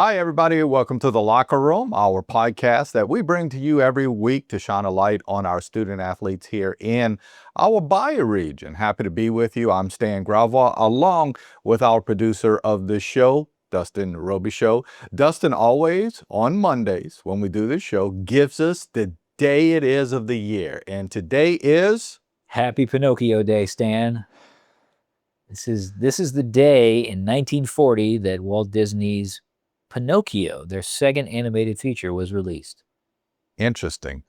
Hi, everybody. Welcome to The Locker Room, our podcast that we bring to you every week to shine a light on our student athletes here in our Bayou Region. Happy to be with you. I'm Stan Gravois, along with our producer of the show, Dustin Robichaud. Dustin always, on Mondays, when we do this show, gives us the day it is of the year. And today is... Happy Pinocchio Day, Stan. This is the day in 1940 that Walt Disney's Pinocchio, their second animated feature, was released. Interesting.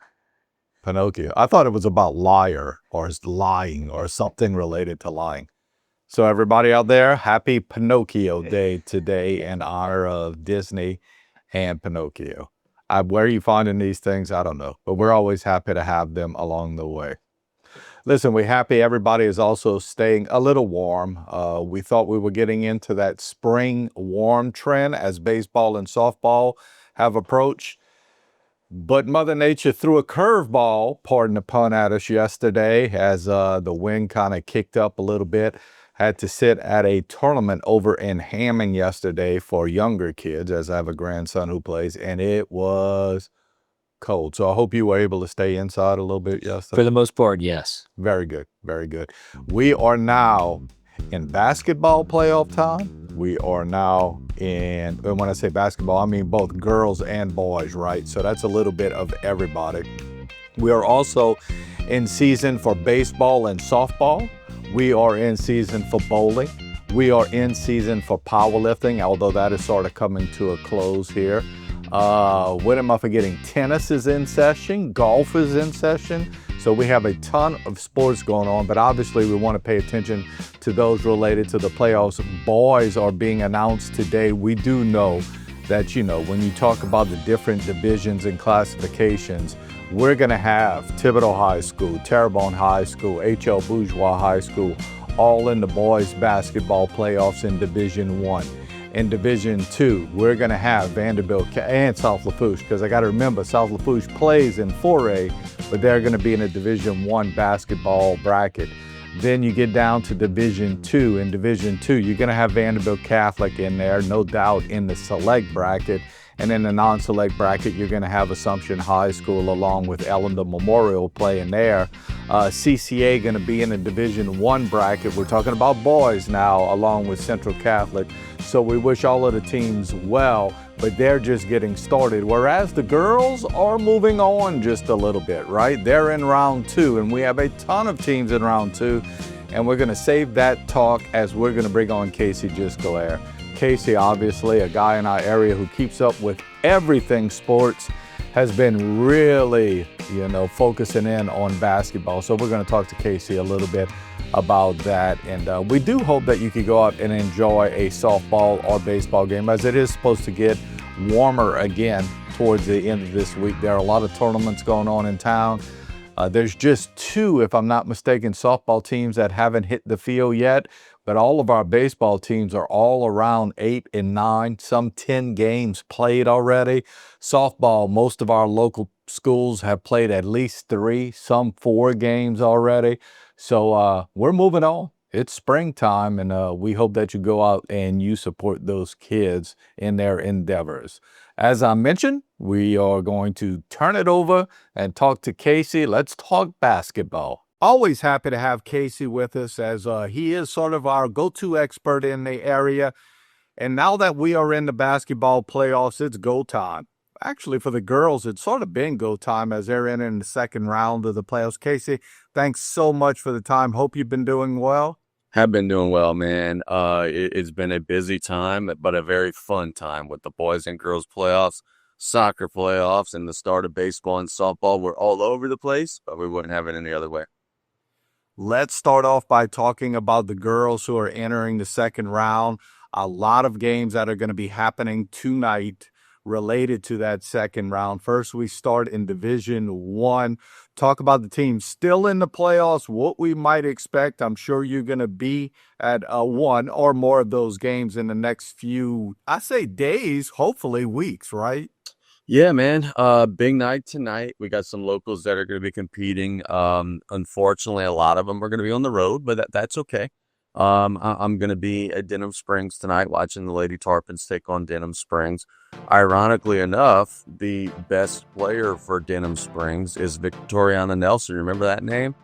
Pinocchio. I thought it was about liar or lying or something related to lying. So everybody out there, happy Pinocchio Day today in honor of Disney and Pinocchio. Where are you finding these things? I don't know. But we're always happy to have them along the way. Listen, we're happy everybody is also staying a little warm. We thought we were getting into that spring warm trend as baseball and softball have approached. But Mother Nature threw a curveball, pardon the pun, at us yesterday as the wind kind of kicked up a little bit. Had to sit at a tournament over in Hammond yesterday for younger kids, as I have a grandson who plays, and it was cold. So I hope you were able to stay inside a little bit yesterday. For the most part, yes. Very good. Very good. We are now in basketball playoff time. We are now in, and when I say basketball, I mean both girls and boys, right? So that's a little bit of everybody. We are also in season for baseball and softball. We are in season for bowling. We are in season for powerlifting, although that is sort of coming to a close here. What am I forgetting? Tennis is in session. Golf is in session. So we have a ton of sports going on, but obviously we want to pay attention to those related to the playoffs. Boys are being announced today. We do know that, when you talk about the different divisions and classifications, we're going to have Thibodaux High School, Terrebonne High School, H.L. Bourgeois High School, all in the boys basketball playoffs in Division I. In Division II, we're going to have Vanderbilt and South Lafourche, because I got to remember South Lafourche plays in 4A, but they're going to be in a Division I basketball bracket. Then you get down to Division II. In Division II, you're going to have Vanderbilt Catholic in there, no doubt, in the select bracket. And in the non-select bracket, you're going to have Assumption High School along with Ellendale Memorial playing there. CCA going to be in the Division I bracket. We're talking about boys now, along with Central Catholic. So we wish all of the teams well, but they're just getting started. Whereas the girls are moving on just a little bit, right? They're in round 2, and we have a ton of teams in round 2. And we're going to save that talk as we're going to bring on Casey Gisclair. Casey, obviously, a guy in our area who keeps up with everything sports, has been really, focusing in on basketball. So we're going to talk to Casey a little bit about that. And we do hope that you can go out and enjoy a softball or baseball game, as it is supposed to get warmer again towards the end of this week. There are a lot of tournaments going on in town. There's just 2, if I'm not mistaken, softball teams that haven't hit the field yet. But all of our baseball teams are all around 8 and 9, some 10 games played already. Softball, most of our local schools have played at least 3, some 4 games already. So we're moving on. It's springtime, and we hope that you go out and you support those kids in their endeavors. As I mentioned, we are going to turn it over and talk to Casey. Let's talk basketball. Always happy to have Casey with us, as he is sort of our go-to expert in the area. And now that we are in the basketball playoffs, it's go time. Actually, for the girls, it's sort of been go time as they're in the second round of the playoffs. Casey, thanks so much for the time. Hope you've been doing well. Have been doing well, man. It's been a busy time, but a very fun time with the boys and girls playoffs, soccer playoffs, and the start of baseball and softball. We're all over the place, but we wouldn't have it any other way. Let's start off by talking about the girls who are entering the second round. A lot of games that are going to be happening tonight related to that second round. First, we start in Division I. Talk about the teams still in the playoffs, what we might expect. I'm sure you're going to be at one or more of those games in the next few, I say days, hopefully weeks, right? Yeah, man. Big night tonight. We got some locals that are going to be competing. Unfortunately, a lot of them are going to be on the road, but that's okay. I'm going to be at Denham Springs tonight watching the Lady Tarpons take on Denham Springs. Ironically enough, the best player for Denham Springs is Victoriana Nelson. Remember that name?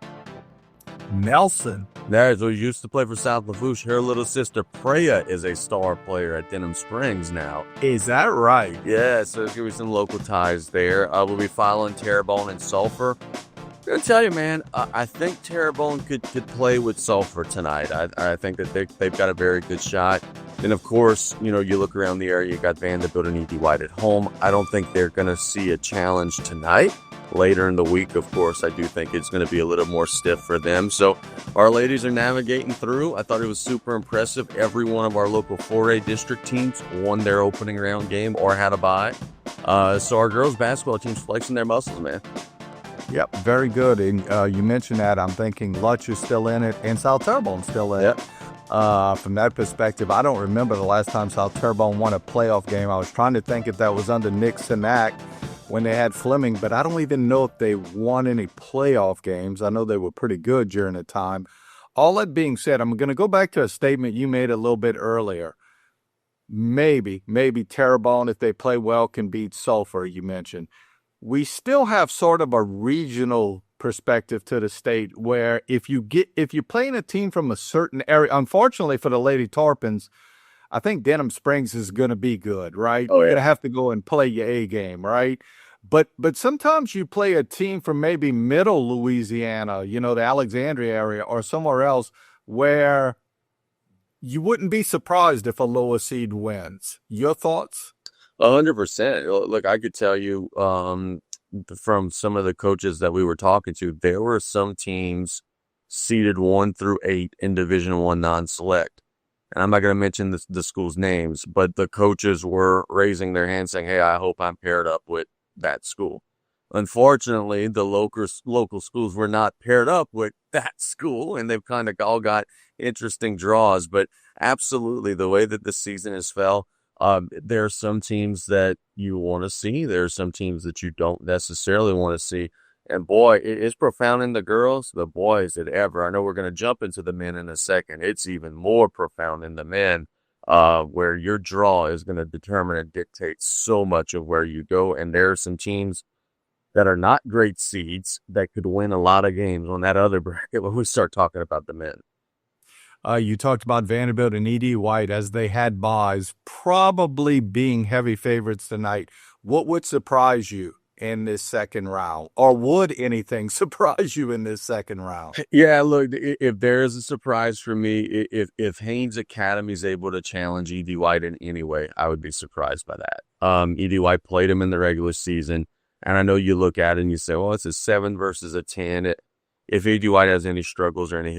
Nelson. There's who used to play for South Lafourche. Her little sister Preya is a star player at Denham Springs now. Is that right? Yeah, so there's going to be some local ties there. We'll be following Terrebonne and Sulphur. I'm going to tell you, man, I think Terrebonne could play with Sulphur tonight. I think that they've got a very good shot. And, of course, you look around the area, you got Vanderbilt and E.D. White at home. I don't think they're going to see a challenge tonight. Later in the week, of course, I do think it's going to be a little more stiff for them. So our ladies are navigating through. I thought it was super impressive. Every one of our local 4A district teams won their opening round game or had a bye. So our girls basketball team's flexing their muscles, man. Yep, very good. And you mentioned that. I'm thinking Lutch is still in it and South Terrebonne's still in it. From that perspective, I don't remember the last time South Terrebonne won a playoff game. I was trying to think if that was under Nick Sinak when they had Fleming, but I don't even know if they won any playoff games. I know they were pretty good during the time. All that being said, I'm going to go back to a statement you made a little bit earlier. Maybe Terrebonne, if they play well, can beat Sulphur, you mentioned. We still have sort of a regional perspective to the state where if you're playing a team from a certain area, unfortunately for the Lady Tarpons, I think Denham Springs is going to be good, right? Oh, yeah. You're going to have to go and play your A game, right? But sometimes you play a team from maybe middle Louisiana, the Alexandria area or somewhere else where you wouldn't be surprised if a lower seed wins. Your thoughts? 100%. Look, I could tell you from some of the coaches that we were talking to, there were some teams seeded 1 through 8 in Division I non-select. And I'm not going to mention the school's names, but the coaches were raising their hands saying, hey, I hope I'm paired up with that school. Unfortunately, the local schools were not paired up with that school, and they've kind of all got interesting draws. But absolutely, the way that the season has fell, there are some teams that you want to see. There are some teams that you don't necessarily want to see. And boy, it's profound in the girls. The boys, it ever. I know we're going to jump into the men in a second. It's even more profound in the men, where your draw is going to determine and dictate so much of where you go. And there are some teams that are not great seeds that could win a lot of games on that other bracket when we start talking about the men. You talked about Vanderbilt and E.D. White as they had buys, probably being heavy favorites tonight. What would surprise you in this second round, or would anything surprise you in this second round? Yeah, look, if there is a surprise for me, if Haynes Academy is able to challenge E.D. White in any way, I would be surprised by that. E.D. White played him in the regular season, and I know you look at it and you say, well, it's a 7 versus a 10. If E.D. White has any struggles or any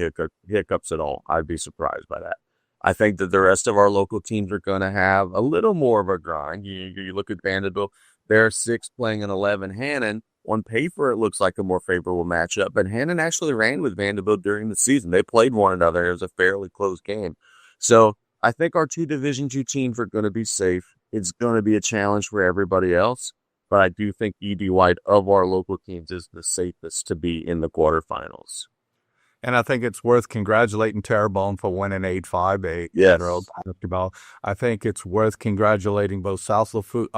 hiccups at all, I'd be surprised by that. I think that the rest of our local teams are going to have a little more of a grind. You look at Vanderbilt, they're 6 playing an 11. Hannon, on paper, it looks like a more favorable matchup, but Hannon actually ran with Vanderbilt during the season. They played one another. It was a fairly close game. So I think our 2 Division II teams are going to be safe. It's going to be a challenge for everybody else, but I do think E.D. White of our local teams is the safest to be in the quarterfinals. And I think it's worth congratulating Terrebonne for winning 8-5 Yes. basketball. I think it's worth congratulating both South Lafourche,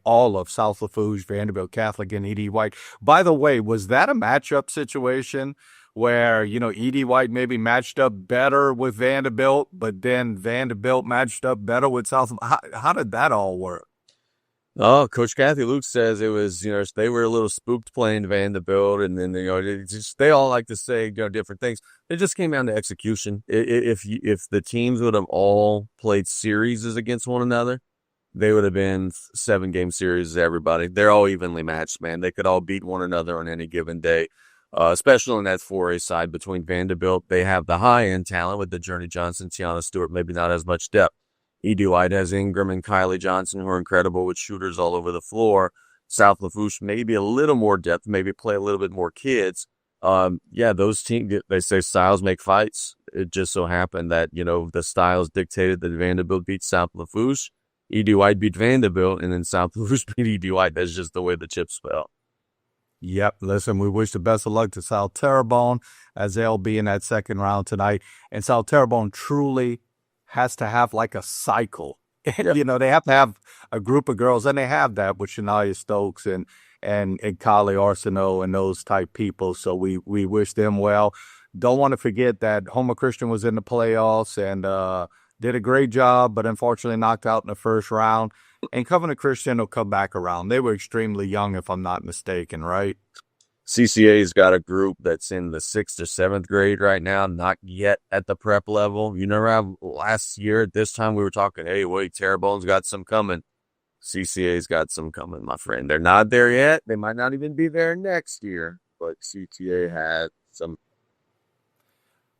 all of South Lafourche, Vanderbilt Catholic, and E.D. White. By the way, was that a matchup situation where, E.D. White maybe matched up better with Vanderbilt, but then Vanderbilt matched up better with South? How did that all work? Oh, Coach Kathy Luke says it was, they were a little spooked playing Vanderbilt, and then, they all like to say, different things. It just came down to execution. If the teams would have all played series against one another, they would have been 7-game series, everybody. They're all evenly matched, man. They could all beat one another on any given day, especially on that 4A side between Vanderbilt. They have the high-end talent with the Journey Johnson, Tiana Stewart, maybe not as much depth. E.D. White has Ingram and Kylie Johnson, who are incredible with shooters all over the floor. South Lafourche, maybe a little more depth, maybe play a little bit more kids. Those teams, they say styles make fights. It just so happened that, the styles dictated that Vanderbilt beat South Lafourche. E.D. White beat Vanderbilt, and then South Lafourche beat E.D. White. That's just the way the chips fell. Yep. Listen, we wish the best of luck to South Terrebonne as they'll be in that second round tonight. And South Terrebonne truly has to have like a cycle. You know, they have to have a group of girls, and they have that with Shania Stokes and Kylie Arsenault and those type people. So we wish them well. Don't want to forget that Homer Christian was in the playoffs and did a great job, but unfortunately knocked out in the first round. And Covenant Christian will come back around. They were extremely young, if I'm not mistaken, right? CCA's got a group that's in the 6th or 7th grade right now, not yet at the prep level. You know, last year at this time we were talking, hey, wait, Terrebonne's got some coming. CCA's got some coming, my friend. They're not there yet. They might not even be there next year, but CTA had some.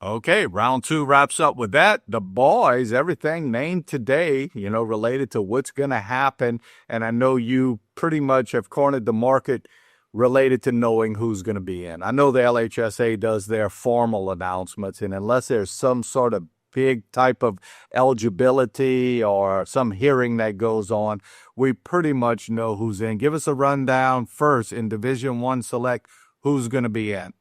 Okay, round 2 wraps up with that. The boys, everything named today, you know, related to what's going to happen. And I know you pretty much have cornered the market related to knowing who's going to be in. I know the LHSA does their formal announcements, and unless there's some sort of big type of eligibility or some hearing that goes on, we pretty much know who's in. Give us a rundown first in Division I Select, who's going to be in.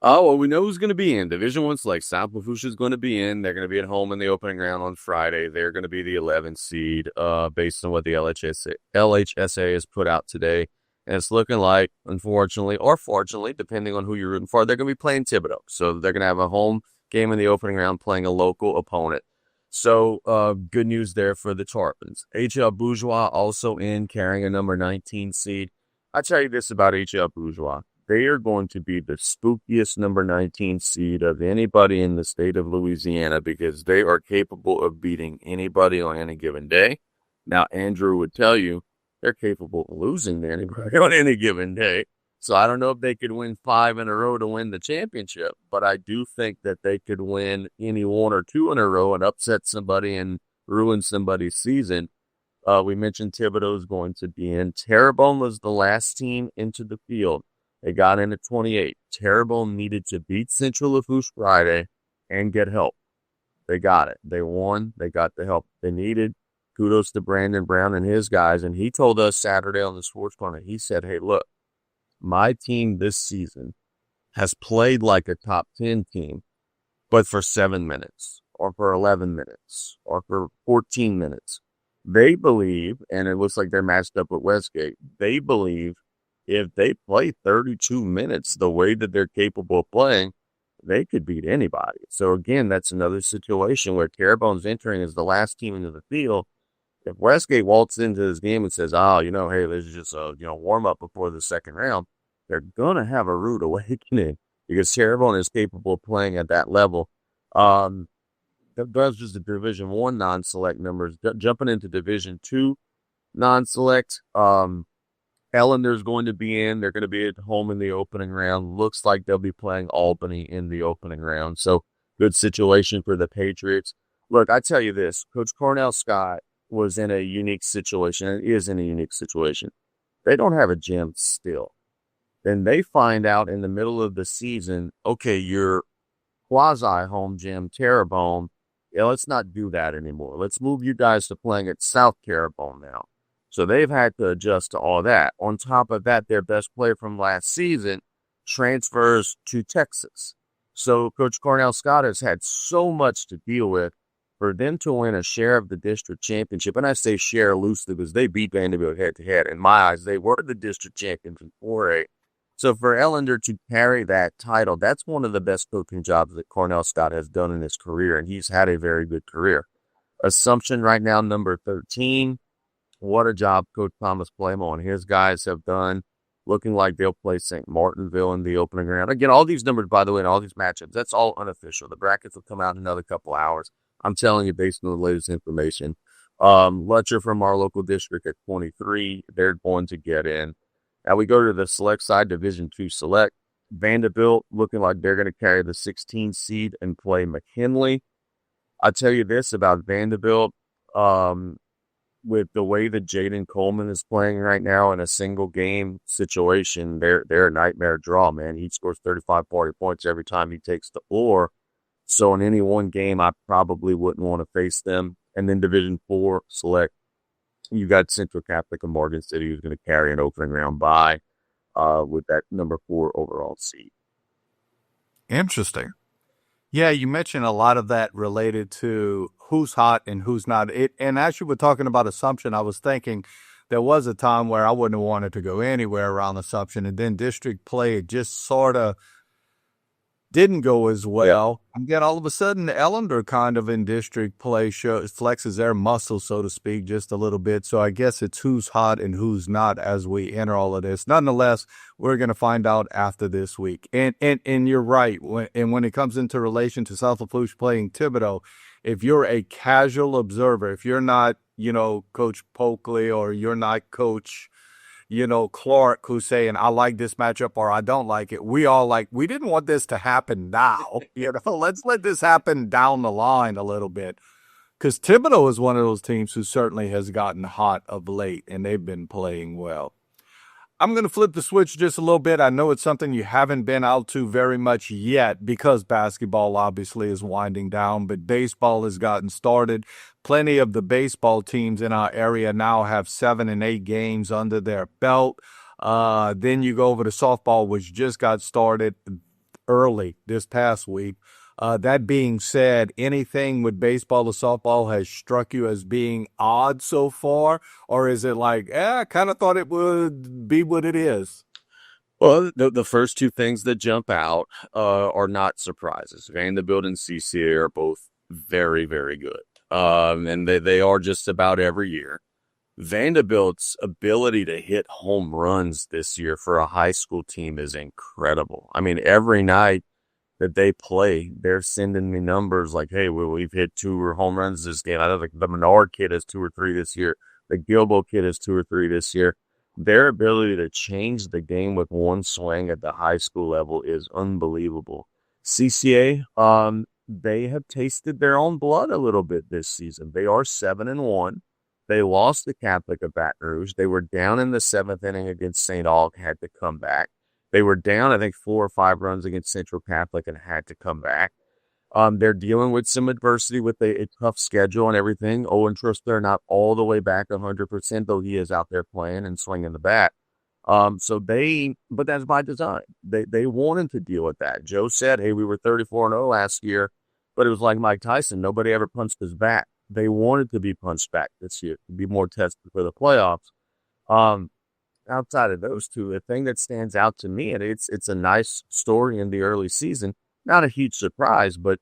Oh, well, we know who's going to be in. Division I Select, South Lafourche is going to be in. They're going to be at home in the opening round on Friday. They're going to be the 11th seed based on what the LHSA has put out today. And it's looking like, unfortunately, or fortunately, depending on who you're rooting for, they're going to be playing Thibodaux. So they're going to have a home game in the opening round playing a local opponent. So good news there for the Tarpons. HL Bourgeois also in, carrying a number 19 seed. I tell you this about HL Bourgeois. They are going to be the spookiest number 19 seed of anybody in the state of Louisiana because they are capable of beating anybody on any given day. Now, Andrew would tell you they're capable of losing to anybody on any given day. So I don't know if they could win 5 in a row to win the championship, but I do think that they could win any 1 or 2 in a row and upset somebody and ruin somebody's season. We mentioned Thibodaux is going to be in. Terrebonne was the last team into the field. They got in at 28. Terrebonne needed to beat Central Lafourche Friday and get help. They got it. They won. They got the help they needed. Kudos to Brandon Brown and his guys. And he told us Saturday on the Sports Corner, he said, hey, look, my team this season has played like a top 10 team, but for 7 minutes or for 11 minutes or for 14 minutes. They believe, and it looks like they're matched up with Westgate, they believe if they play 32 minutes the way that they're capable of playing, they could beat anybody. So, again, that's another situation where Terrebonne's entering as the last team into the field. If Westgate waltzes into this game and says, hey, this is just a warm-up before the second round, they're going to have a rude awakening because Terrebonne is capable of playing at that level. That's just the Division I non-select numbers. Jumping into Division II non-select, Ellender's going to be in. They're going to be at home in the opening round. Looks like they'll be playing Albany in the opening round. So good situation for the Patriots. Look, I tell you this, Coach Cornell Scott was in a unique situation and is in a unique situation. They don't have a gym still. Then they find out in the middle of the season, okay, your quasi-home gym, Terrebonne, let's not do that anymore. Let's move you guys to playing at South Terrebonne now. So they've had to adjust to all that. On top of that, their best player from last season transfers to Texas. So Coach Cornell Scott has had so much to deal with for them to win a share of the district championship. And I say share loosely because they beat Vanderbilt head-to-head. In my eyes, they were the district champions in 4A. So for Ellender to carry that title, that's one of the best coaching jobs that Cornell Scott has done in his career, and he's had a very good career. Assumption right now, number 13. What a job Coach Thomas Plamo and his guys have done, looking like they'll play St. Martinville in the opening round. Again, all these numbers, by the way, and all these matchups, that's all unofficial. The brackets will come out in another couple hours. I'm telling you based on the latest information. Letcher from our local district at 23, they're going to get in. Now we go to the select side, Division II Select. Vanderbilt looking like they're going to carry the 16 seed and play McKinley. I tell you this about Vanderbilt, with the way that Jaden Coleman is playing right now in a single game situation, they're a nightmare draw, man. He scores 35, 40 points every time he takes the floor. So in any one game, I probably wouldn't want to face them. And then Division IV Select, you got Central Catholic of Morgan City who's going to carry an opening round bye. with that number 4 overall seed. Interesting. Yeah, you mentioned a lot of that related to who's hot and who's not. And as you were talking about Assumption, I was thinking there was a time where I wouldn't have wanted to go anywhere around Assumption, and then district play just sort of didn't go as well. And then all of a sudden, Ellender kind of in district play flexes their muscle, so to speak, just a little bit. So I guess it's who's hot and who's not as we enter all of this. Nonetheless, we're going to find out after this week. And you're right. When it comes into relation to South Lafourche playing Thibodeau, if you're a casual observer, if you're not, Coach Polkley, or you're not Coach Clark, who's saying, I like this matchup or I don't like it. We all we didn't want this to happen now. Let's let this happen down the line a little bit. Because Thibodeau is one of those teams who certainly has gotten hot of late, and they've been playing well. I'm going to flip the switch just a little bit. I know it's something you haven't been out to very much yet because basketball obviously is winding down, but baseball has gotten started. Plenty of the baseball teams in our area now have 7 and 8 games under their belt. Then you go over to softball, which just got started early this past week. That being said, anything with baseball or softball has struck you as being odd so far? Or is it I kind of thought it would be what it is? Well, the first two things that jump out are not surprises. Vanderbilt and CCA are both very, very good. And they are just about every year. Vanderbilt's ability to hit home runs this year for a high school team is incredible. I mean, every night that they play, they're sending me numbers like, hey, we've hit 2 home runs this game. I know the Menard kid has 2 or 3 this year. The Gilbo kid has 2 or 3 this year. Their ability to change the game with one swing at the high school level is unbelievable. CCA, they have tasted their own blood a little bit this season. They are 7-1. They lost the Catholic of Baton Rouge. They were down in the 7th inning against St. Aug, had to come back. They were down, I think, 4 or 5 runs against Central Catholic and had to come back. They're dealing with some adversity with a tough schedule and everything. Owen Tristler not all the way back 100%, though he is out there playing and swinging the bat. But that's by design. They wanted to deal with that. Joe said, hey, we were 34-0 last year, but it was like Mike Tyson. Nobody ever punched his back. They wanted to be punched back this year, to be more tested for the playoffs. Outside of those two, the thing that stands out to me, and it's a nice story in the early season, not a huge surprise, but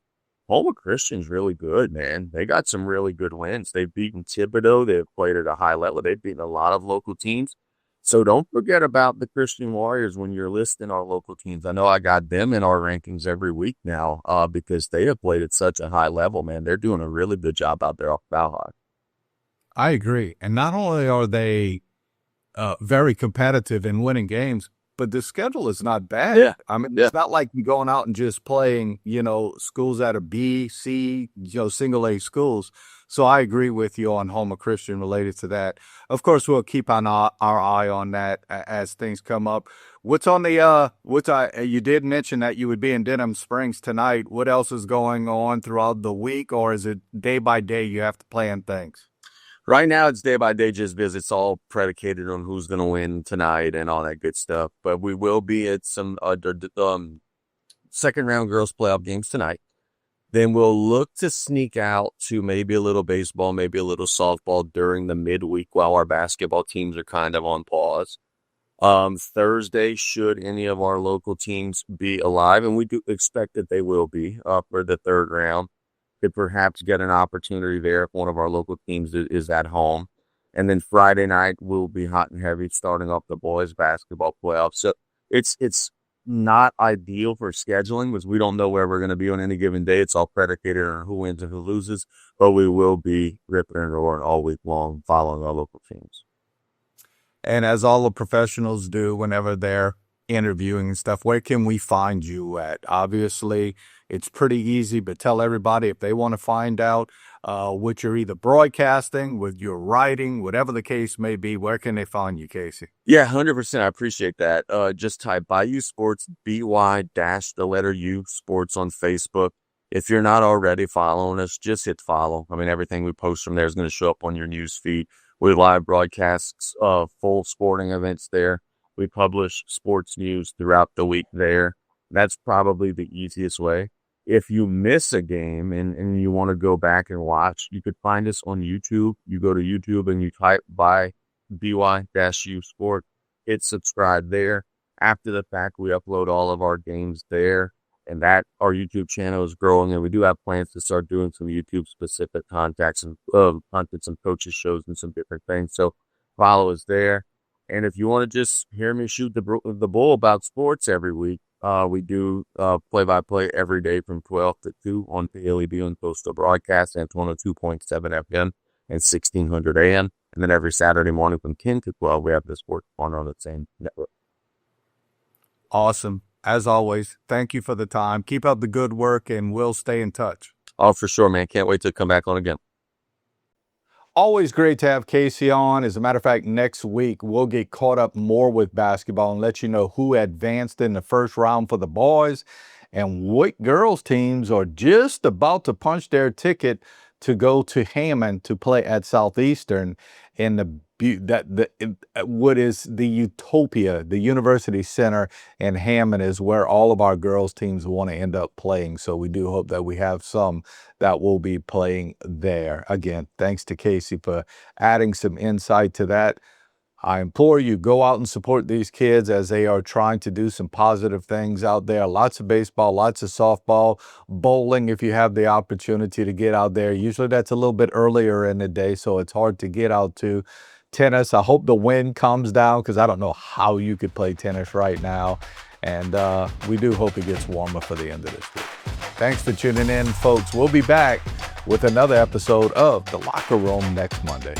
Houma Christian's really good, man. They got some really good wins. They've beaten Thibodeau. They've played at a high level. They've beaten a lot of local teams. So don't forget about the Christian Warriors when you're listing our local teams. I know I got them in our rankings every week now because they have played at such a high level, man. They're doing a really good job out there off Valhalla. I agree. And not only are they very competitive in winning games, but the schedule is not bad. Yeah. I mean, it's not like you're going out and just playing, schools that are B, C, single A schools. So I agree with you on Houma Christian related to that. Of course, we'll keep our eye on that as things come up. What's on the, you did mention that you would be in Denham Springs tonight. What else is going on throughout the week, or is it day by day you have to plan things? Right now, it's day by day just visits, all predicated on who's going to win tonight and all that good stuff. But we will be at some second-round girls playoff games tonight. Then we'll look to sneak out to maybe a little baseball, maybe a little softball during the midweek while our basketball teams are kind of on pause. Thursday, should any of our local teams be alive, and we do expect that they will be for the third round, could perhaps get an opportunity there if one of our local teams is at home. And then Friday night, we'll be hot and heavy starting off the boys basketball playoffs. So it's not ideal for scheduling because we don't know where we're going to be on any given day. It's all predicated on who wins and who loses, but we will be ripping and roaring all week long following our local teams. And as all the professionals do whenever they're interviewing and stuff, where can we find you at? Obviously, it's pretty easy, but tell everybody if they want to find out what you're either broadcasting, with your writing, whatever the case may be, where can they find you, Casey? Yeah, 100%. I appreciate that. Just type Bayou Sports, BY-U Sports on Facebook. If you're not already following us, just hit follow. I mean, everything we post from there is going to show up on your news feed. We live broadcasts, full sporting events there. We publish sports news throughout the week there. That's probably the easiest way. If you miss a game and you want to go back and watch, you could find us on YouTube. You go to YouTube and you type by BY-U Sport, hit subscribe there. After the fact, we upload all of our games there, and that our YouTube channel is growing, and we do have plans to start doing some YouTube specific contacts and content, some coaches shows and some different things. So follow us there. And if you want to just hear me shoot the bull about sports every week, we do play-by-play every day from 12 to 2 on PLEB on Coastal Broadcast and 102.7 FM and 1600 AM. And then every Saturday morning from 10 to 12, we have the Sports Corner on the same network. Awesome. As always, thank you for the time. Keep up the good work, and we'll stay in touch. Oh, for sure, man. Can't wait to come back on again. Always great to have Casey on. As a matter of fact, next week we'll get caught up more with basketball and let you know who advanced in the first round for the boys and what girls teams are just about to punch their ticket to go to Hammond to play at Southeastern in what is the Utopia, the University Center in Hammond is where all of our girls teams want to end up playing. So we do hope that we have some that will be playing there. Again, thanks to Casey for adding some insight to that. I implore you, go out and support these kids as they are trying to do some positive things out there. Lots of baseball, lots of softball, bowling if you have the opportunity to get out there. Usually that's a little bit earlier in the day, so it's hard to get out to. Tennis, I hope the wind comes down because I don't know how you could play tennis right now. And we do hope it gets warmer for the end of this week. Thanks for tuning in, folks. We'll be back with another episode of The Locker Room next Monday.